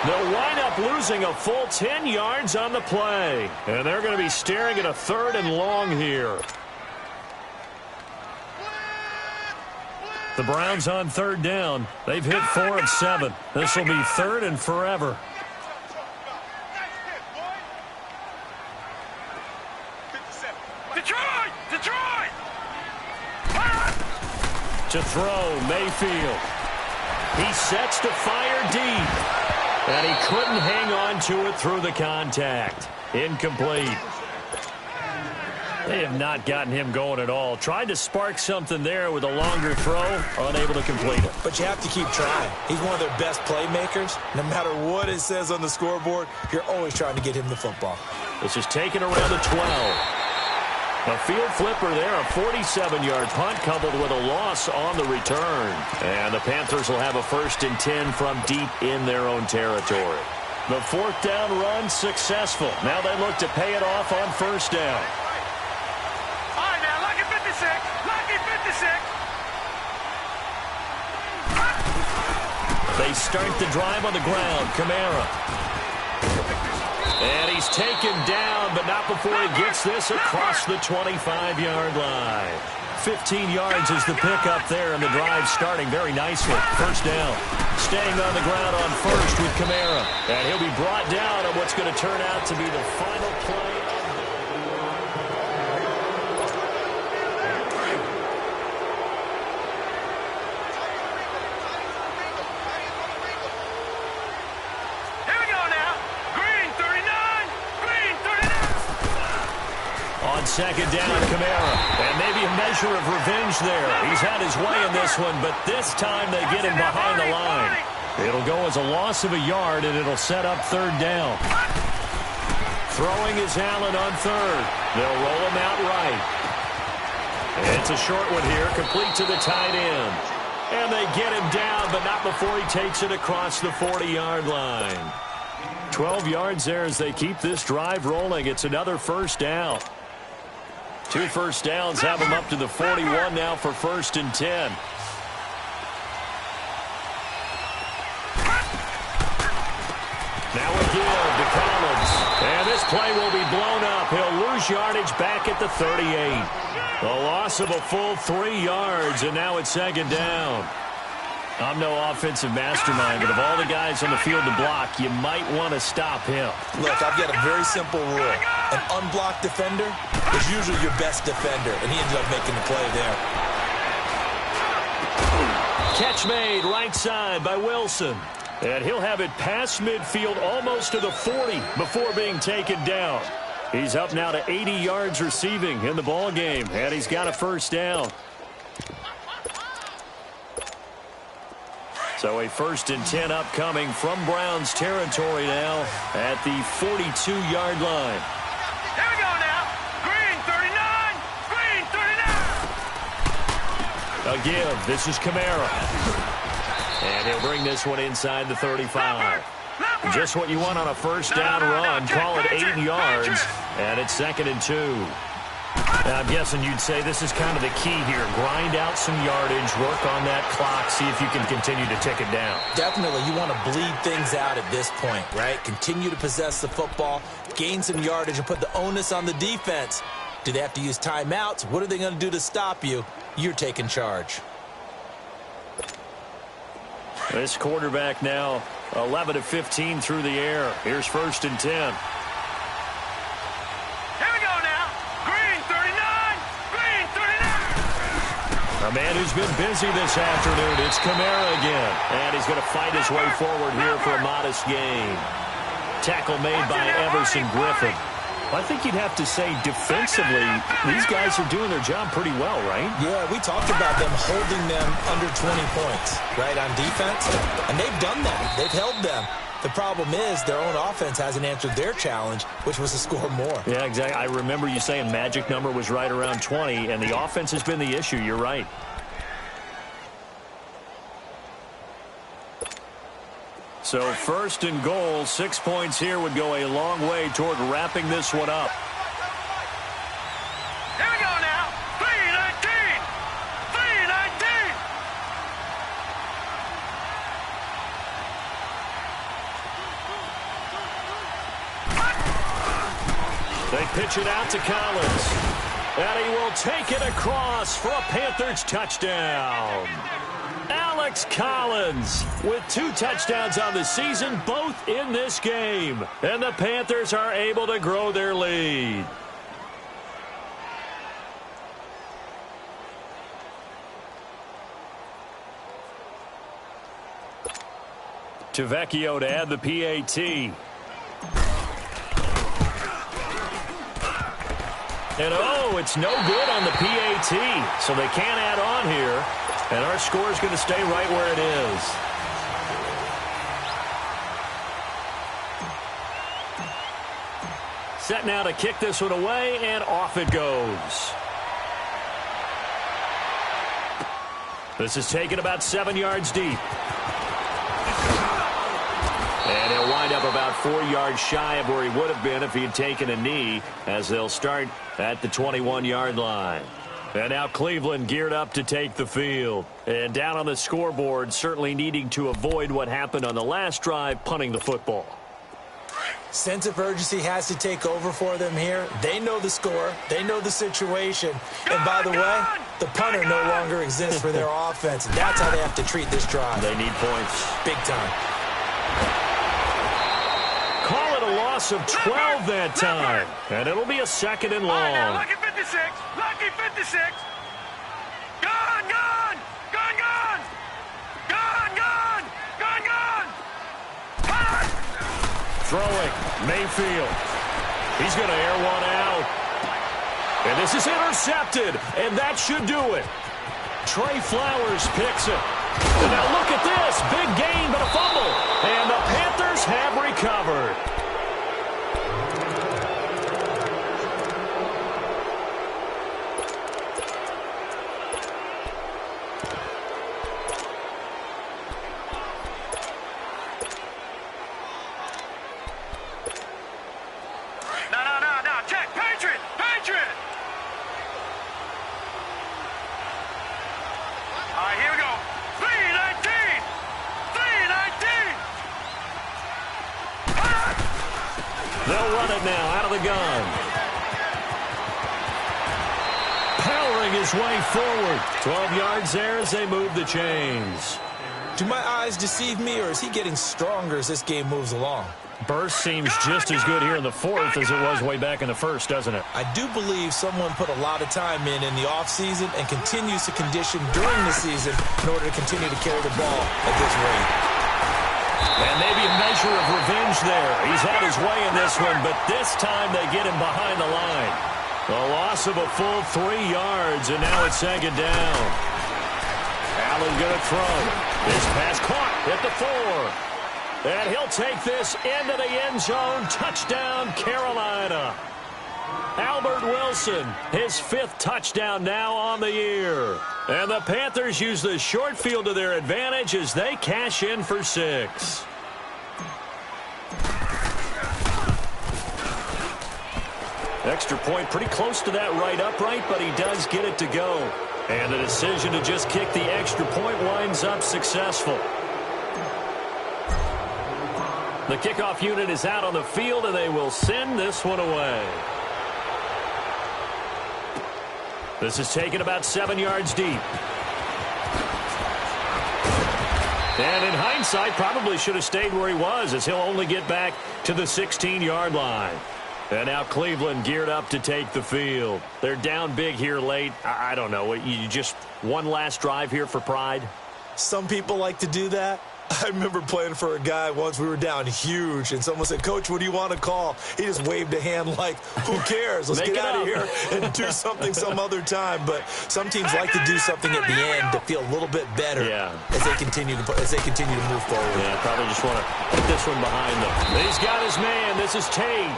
Speaker 3: They'll wind up losing a full 10 yards on the play. And they're going to be staring at a 3rd and long here. The Browns on 3rd down. They've hit 4 of 7. This will be 3rd and forever.
Speaker 4: Detroit!
Speaker 3: To throw, Mayfield. He sets to fire deep. And he couldn't hang on to it through the contact. Incomplete. They have not gotten him going at all. Tried to spark something there with a longer throw, unable to complete it.
Speaker 5: But you have to keep trying. He's one of their best playmakers. No matter what it says on the scoreboard, you're always trying to get him the football.
Speaker 3: This is taken around the 12. A field flipper there, a 47-yard punt coupled with a loss on the return. And the Panthers will have a 1st and 10 from deep in their own territory. The 4th down run successful. Now they look to pay it off on 1st down.
Speaker 4: All right, now, lucky 56. Lucky 56.
Speaker 3: They start the drive on the ground. Kamara. And he's taken down, but not before he gets this across the 25-yard line. 15 yards is the pickup there, and the drive starting very nicely. 1st down. Staying on the ground on 1st with Kamara. And he'll be brought down on what's going to turn out to be the final play. On 2nd down, Kamara. And maybe a measure of revenge there. He's had his way in this one, but this time they get him behind the line. It'll go as a loss of a yard, and it'll set up 3rd down. Throwing is Allen on 3rd. They'll roll him out right. And it's a short one here, complete to the tight end. And they get him down, but not before he takes it across the 40-yard line. 12 yards there as they keep this drive rolling. It's another 1st down. 2 1st downs have him up to the 41 now for 1st and 10. Now a give to Collins. And this play will be blown up. He'll lose yardage back at the 38. A loss of a full 3 yards, and now it's 2nd down. I'm no offensive mastermind, but of all the guys on the field to block, you might want to stop him.
Speaker 5: Look, I've got a very simple rule. An unblocked defender is usually your best defender, and he ended up making the play there.
Speaker 3: Catch made right side by Wilson. And he'll have it past midfield almost to the 40 before being taken down. He's up now to 80 yards receiving in the ball game, and he's got a 1st down. So a 1st and 10 upcoming from Browns territory now at the 42-yard line.
Speaker 4: Here we go now. Green 39. Green 39.
Speaker 3: A give. This is Kamara. And he'll bring this one inside the 35. Just what you want on a 1st down run. Call it 8 yards. And it's 2nd and 2. I'm guessing you'd say this is kind of the key here. Grind out some yardage, work on that clock, see if you can continue to tick it down.
Speaker 5: Definitely. You want to bleed things out at this point, right? Continue to possess the football, gain some yardage, and put the onus on the defense. Do they have to use timeouts? What are they going to do to stop you? You're taking charge.
Speaker 3: This quarterback now 11 of 15 through the air. Here's 1st and 10. A man who's been busy this afternoon. It's Kamara again. And he's going to fight his way forward here for a modest gain. Tackle made by Everson Griffin. I think you'd have to say defensively, these guys are doing their job pretty well, right?
Speaker 5: Yeah, we talked about them holding them under 20 points, right, on defense. And they've done that. They've held them. The problem is their own offense hasn't answered their challenge, which was to score more.
Speaker 3: Yeah, exactly. I remember you saying magic number was right around 20, and the offense has been the issue. You're right. So 1st and goal, 6 points here would go a long way toward wrapping this one up.
Speaker 4: Here we go now. 3:19. 3:19.
Speaker 3: They pitch it out to Collins. And he will take it across for a Panthers touchdown. Alex Collins with 2 touchdowns on the season, both in this game. And the Panthers are able to grow their lead. Tavecchio to add the PAT. And oh, it's no good on the PAT. So they can't add on here. And our score is going to stay right where it is. Set now to kick this one away, and off it goes. This is taken about 7 yards deep. And he'll wind up about 4 yards shy of where he would have been if he had taken a knee, as they'll start at the 21-yard line. And now Cleveland geared up to take the field. And down on the scoreboard, certainly needing to avoid what happened on the last drive, punting the football.
Speaker 5: Sense of urgency has to take over for them here. They know the score. They know the situation. And by the way, the punter no longer exists for their offense. That's how they have to treat this drive.
Speaker 3: They need points.
Speaker 5: Big time.
Speaker 3: Call it a loss of 12 that time. And it'll be a 2nd and long.
Speaker 4: All right, now, lucky 56. Lucky 56. Gone, gone. Gone, gone. Gone, gone. Gone, gone. Gone.
Speaker 3: Throwing, Mayfield. He's going to air one out. And this is intercepted, and that should do it. Trey Flowers picks it. And now look at this. Big gain, but a fumble. And the Panthers have recovered.
Speaker 4: No. Check. Patriot. Patriot. All right, here we go. 319. 319.
Speaker 3: They'll run it now out of the gun. Powering his way forward. 12 yards there as they move the chains.
Speaker 5: Do my eyes deceive me, or is he getting stronger as this game moves along?
Speaker 3: Burst seems just as good here in the 4th as it was way back in the 1st, doesn't it?
Speaker 5: I do believe someone put a lot of time in the offseason and continues to condition during the season in order to continue to carry the ball at this rate.
Speaker 3: And maybe a measure of revenge there. He's had his way in this one, but this time they get him behind the line. A loss of a full 3 yards, and now it's 2nd down. Allen going to throw. This pass caught at the 4. And he'll take this into the end zone. Touchdown, Carolina. Albert Wilson, his 5th touchdown now on the year. And the Panthers use the short field to their advantage as they cash in for 6. Extra point pretty close to that right upright, but he does get it to go. And the decision to just kick the extra point winds up successful. The kickoff unit is out on the field, and they will send this one away. This is taken about 7 yards deep. And in hindsight, probably should have stayed where he was, as he'll only get back to the 16-yard line. And now Cleveland geared up to take the field. They're down big here late. I don't know. You just one last drive here for pride?
Speaker 5: Some people like to do that. I remember playing for a guy once. We were down huge, and someone said, "Coach, what do you want to call?" He just waved a hand like, who cares? Let's get out of here and do something some other time. But some teams like to do something at the end to feel a little bit better as they continue to move forward.
Speaker 3: Yeah, probably just want to put this one behind them. He's got his man. This is Tate.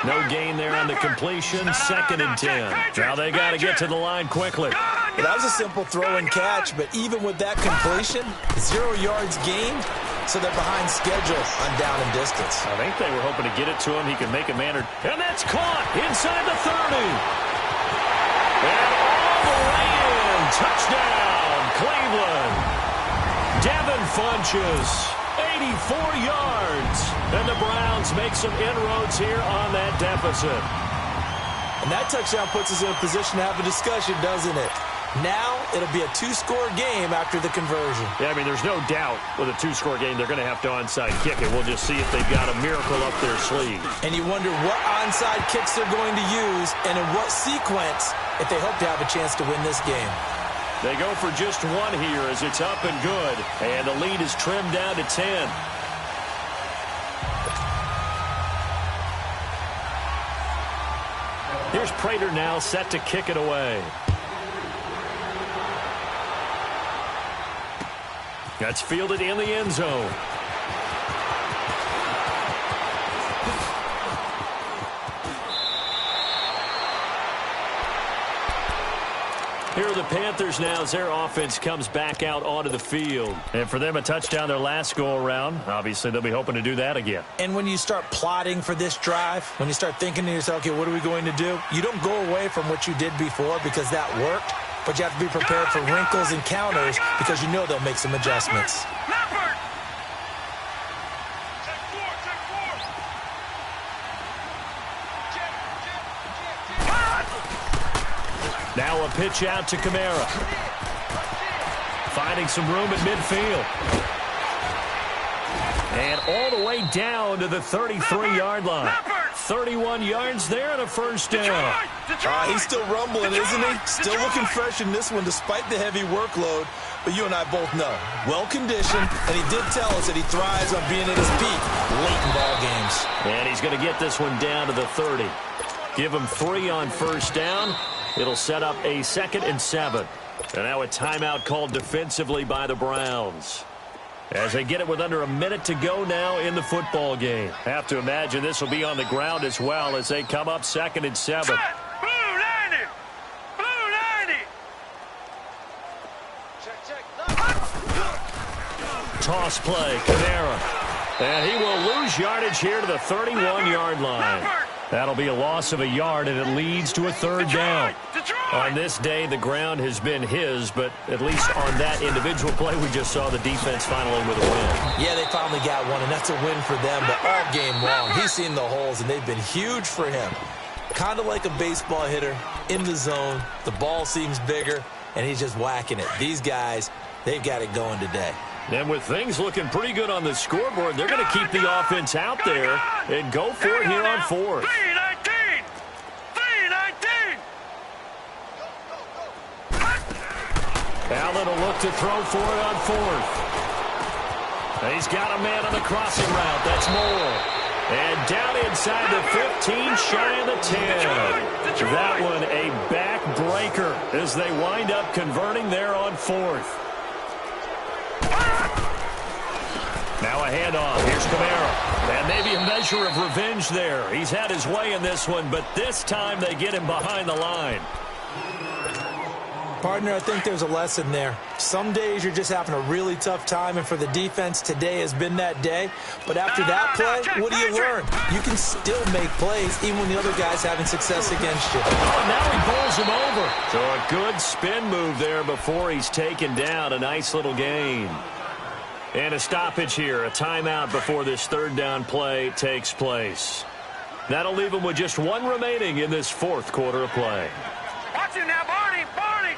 Speaker 3: No gain there on the completion. 2nd and 10. Now they got to get to the line quickly.
Speaker 5: That was a simple throw and catch, but even with that completion, 0 yards gained, so they're behind schedule on down and distance.
Speaker 3: I think they were hoping to get it to him. He can make a man, and that's caught inside the 30. And all the way in. Touchdown, Cleveland. Devin Funches, 84 yards. And the Browns make some inroads here on that deficit.
Speaker 5: And that touchdown puts us in a position to have a discussion, doesn't it? Now it'll be a two-score game after the conversion.
Speaker 3: Yeah, I mean, there's no doubt with a two-score game they're going to have to onside kick it. We'll just see if they've got a miracle up their sleeve.
Speaker 5: And you wonder what onside kicks they're going to use and in what sequence if they hope to have a chance to win this game.
Speaker 3: They go for just one here as it's up and good. And the lead is trimmed down to 10. Here's Prater now set to kick it away. That's fielded in the end zone. Here are the Panthers now as their offense comes back out onto the field. And for them, a touchdown their last go-around. Obviously, they'll be hoping to do that again.
Speaker 5: And when you start plotting for this drive, when you start thinking to yourself, okay, what are we going to do? You don't go away from what you did before because that worked, but you have to be prepared for wrinkles and counters because you know they'll make some adjustments.
Speaker 3: Now a pitch out to Kamara. Finding some room at midfield. And all the way down to the 33-yard line. 31 yards there and a first down.
Speaker 5: He's still rumbling, isn't he? Still looking fresh in this one despite the heavy workload. But you and I both know, well-conditioned, and he did tell us that he thrives on being at his peak late in ball games.
Speaker 3: And he's going to get this one down to the 30. Give him 3 on first down. It'll set up a 2nd and 7. And now a timeout called defensively by the Browns. As they get it with under a minute to go now in the football game. Have to imagine this will be on the ground as well as they come up 2nd and 7.
Speaker 4: Blue 90! Blue 90!
Speaker 3: Toss play, Kamara. And he will lose yardage here to the 31-yard line. That'll be a loss of a yard, and it leads to a 3rd down. On this day, the ground has been his, but at least on that individual play, we just saw the defense finally with a win.
Speaker 5: Yeah, they finally got one, and that's a win for them, but all game long, he's seen the holes, and they've been huge for him. Kind of like a baseball hitter in the zone. The ball seems bigger, and he's just whacking it. These guys, they've got it going today.
Speaker 3: And with things looking pretty good on the scoreboard, they're going to keep the offense out there and go for it here on 4th.
Speaker 4: 319! 319!
Speaker 3: Allen will look to throw for it on 4th. He's got a man on the crossing route. That's Moore. And down inside the 15, shy of the 10. That one a backbreaker as they wind up converting there on 4th. Now a handoff. Here's Kamara. And maybe a measure of revenge there. He's had his way in this one, but this time they get him behind the line.
Speaker 5: Partner, I think there's a lesson there. Some days you're just having a really tough time, and for the defense, today has been that day. But after that play, what do you learn? You can still make plays even when the other guy's having success against you.
Speaker 3: Oh, now he bowls him over. So a good spin move there before he's taken down. A nice little gain. And a stoppage here, a timeout before this 3rd down play takes place. That'll leave him with just 1 remaining in this 4th quarter of play.
Speaker 4: Watch him now, Barney! Barney!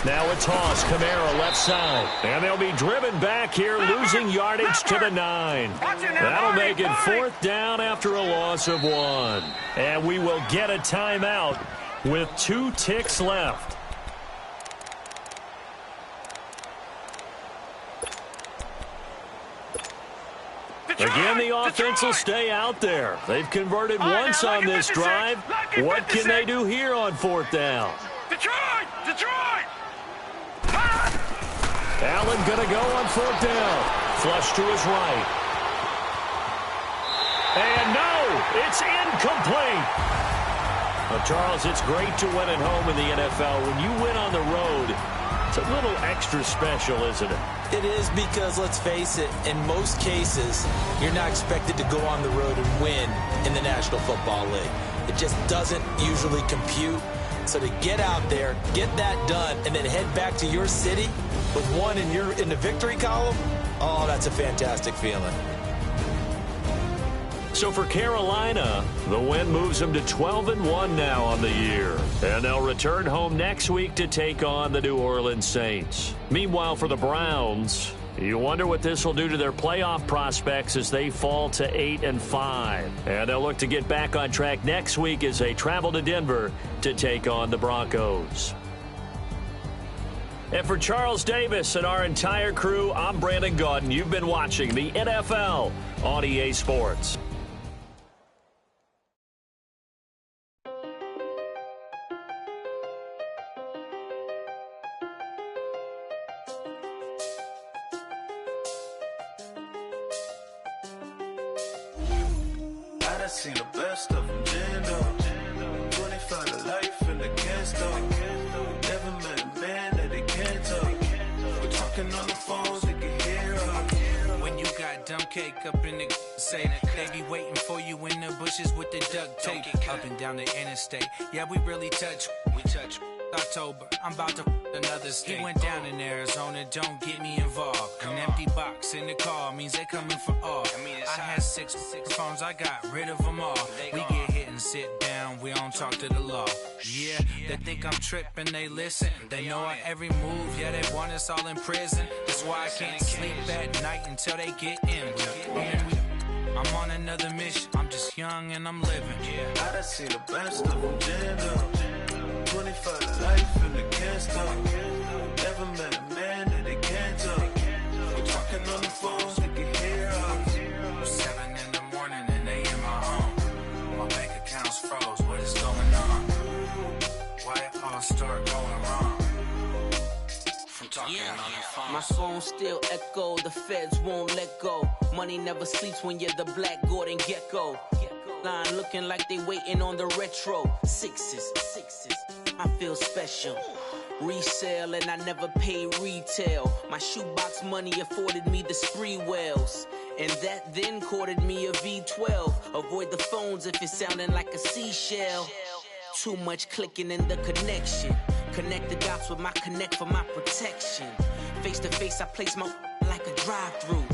Speaker 3: Now a toss, Kamara left side. And they'll be driven back here, losing yardage to the 9. That'll make it 4th down after a loss of 1. And we will get a timeout with 2 ticks left. Again, the offense will stay out there. They've converted once on this drive. What can they do here on 4th down?
Speaker 4: Detroit! Detroit!
Speaker 3: Allen going to go on 4th down. Flush to his right. And no, it's incomplete. Well, Charles, it's great to win at home in the NFL. When you win on the road, it's a little extra special, isn't it?
Speaker 5: It is because, let's face it, in most cases, you're not expected to go on the road and win in the National Football League. It just doesn't usually compute. So to get out there, get that done, and then head back to your city with 1 in the victory column, oh, that's a fantastic feeling.
Speaker 3: So for Carolina, the win moves them to 12-1 now on the year. And they'll return home next week to take on the New Orleans Saints. Meanwhile, for the Browns, you wonder what this will do to their playoff prospects as they fall to 8-5. And they'll look to get back on track next week as they travel to Denver to take on the Broncos. And for Charles Davis and our entire crew, I'm Brandon Gaudin. You've been watching the NFL on EA Sports.
Speaker 6: I seen the best of them, Jando. 25 to life in the can't. Never met a man that they can't talk. We're talking on the phones, they can hear us.
Speaker 1: When you got dumb cake up in the say, they be waiting for you in the bushes with the duct tape. Up and down the interstate, yeah, we really touch. We touch. October, I'm about to another state. He went down in Arizona, don't get me involved. An empty box in the car means they coming for all. I had six phones, I got rid of them all. We get hit and sit down, we don't talk to the law. Yeah, they think I'm tripping, they listen. They know our every move, yeah, they want us all in prison. That's why I can't sleep at night until they get in. I'm on another mission, I'm just young and I'm living.
Speaker 6: I done seen the best of them, Jando. 25 to life in the can't stop. Never met a man that they can't talk. We're talking on the phones, they can hear us.
Speaker 1: 7 in the morning and they in my home. My bank account's froze, what is going on? Why it all start going wrong? From talking on the phone.
Speaker 7: My phone still echo, the feds won't let go. Money never sleeps when you're the Black Gordon Gecko. Line looking like they waiting on the retro. Sixes, I feel special. Resale and I never pay retail. My shoebox money afforded me the spree wells. And that then courted me a V12. Avoid the phones if it's sounding like a seashell. Too much clicking in the connection. Connect the dots with my connect for my protection. Face to face, I place my like a drive-through.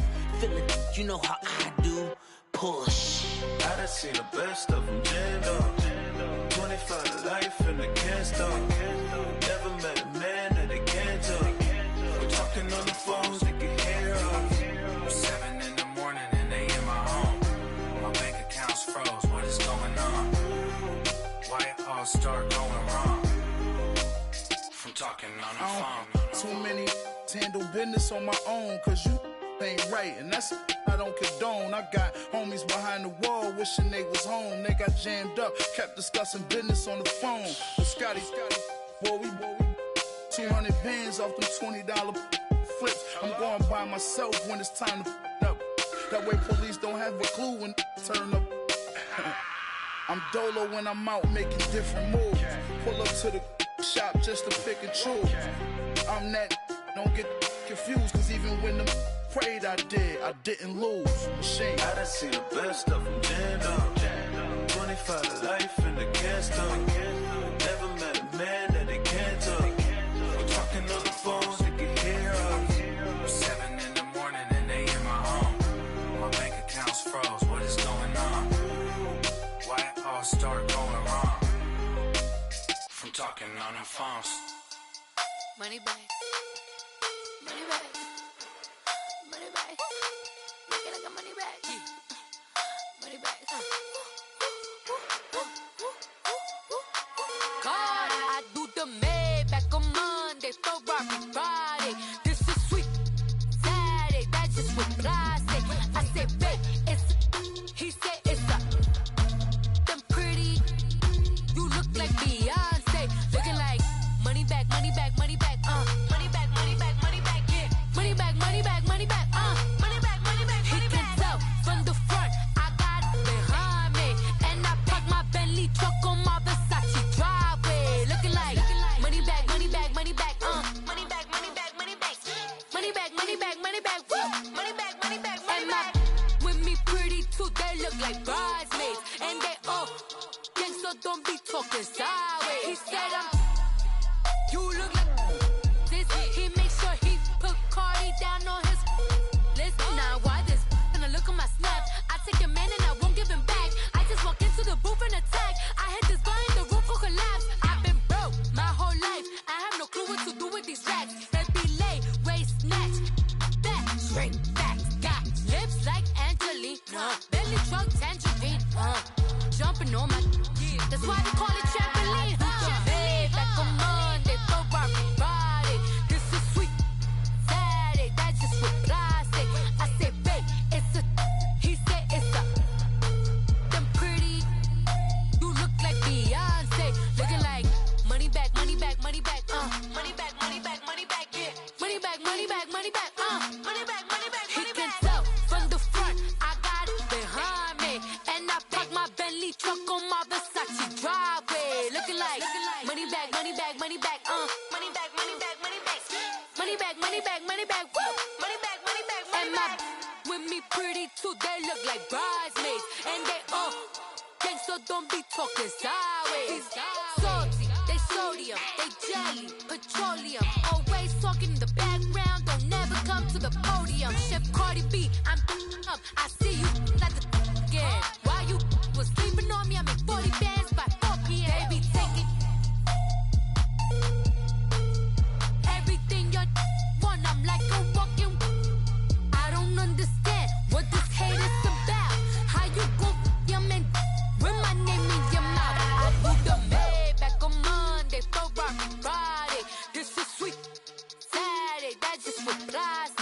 Speaker 7: Feel it, you know how I do. Push.
Speaker 6: I done seen the best of them, Jando. 25 to life in the can't stop. Never met a man that they can't talk. We're talking on the phones, they can hear us.
Speaker 1: 7 in the morning and they in my home. My bank account's froze, what is going on? Why it all start going wrong? From talking on the phone.
Speaker 8: Too many handle business on my own, cause you ain't right, and that's I don't condone. I got homies behind the wall wishing they was home. They got jammed up, kept discussing business on the phone. But Scotty, boy, we 200 bands off them $20 flips. I'm going by myself when it's time to up. That way police don't have a clue when turn up. I'm dolo when I'm out making different moves. Pull up to the shop just to pick and choose. I'm that, don't get confused, cause even when the prayed I didn't lose. Machine.
Speaker 6: I done seen the best of them, Jando. 25 to life in the can't stop. Never met a man that they can't talk. We're talking on the phones, they can hear us.
Speaker 1: 7 in the morning and they in my home. My bank account's froze, what is going on? Why it all start going wrong? From talking on the phones.
Speaker 9: Money back. Money back. Money back. Make it like a money back. Money back. God, I do the Maybach on Monday, Ferrari Friday. This is sweet Saturday, that's just what I say. I say, babe, it's he said it's a them pretty. You look like Beyonce, looking like money back, money back, money back, money back, money back, money back, yeah, money back, money back, money back, money back, money back, money back. He can tell from the front, I got it behind me, and I park my Bentley truck on my Versace driveway, looking like money back, money back, money back, money back, money back, money back, money back, money back, money back, woo, money back, money back, money back. With me pretty too, they look like bridesmaids, and they all gang, so don't be talking sideways. He said you look like this. He makes sure he put Cardi down on his list. Now why this? Gonna look at my snap. I take your man and I won't give him That's why they call it trampoline. Back on Monday, Ferrari Friday. This is sweet Saturday. That's just what I say. I say, babe, it's a. He said it's a. Them pretty. You look like Beyonce. Looking like money back, money back, money back. Money back, money back, money back. Yeah. Money back, money back, money back. Money back, money back, money back. He can tell from the front. I got it behind me, and I park my Bentley truck on my Versace driveway. Looking like money back, money back, money back. Money back, money back, money back. Money back, money back, money back. Woo. Money back, money back, money back. And my with me pretty too. They look like bridesmaids, and they thanks, so don't be talking sideways. Salty, they sodium, they jelly, petroleum. Always talking in the background, don't never come to the podium. Chef Cardi B, I'm up. I see you like the again. Why you was sleeping on me? I make 40 bands by 4 p.m. They be taking everything you want. I'm like a walking. I don't understand what this hate is about. How you go, your man, with my name in your mouth. I do the Maybach on Monday, Ferrari Friday. This is sweet Saturday. That's just what I say.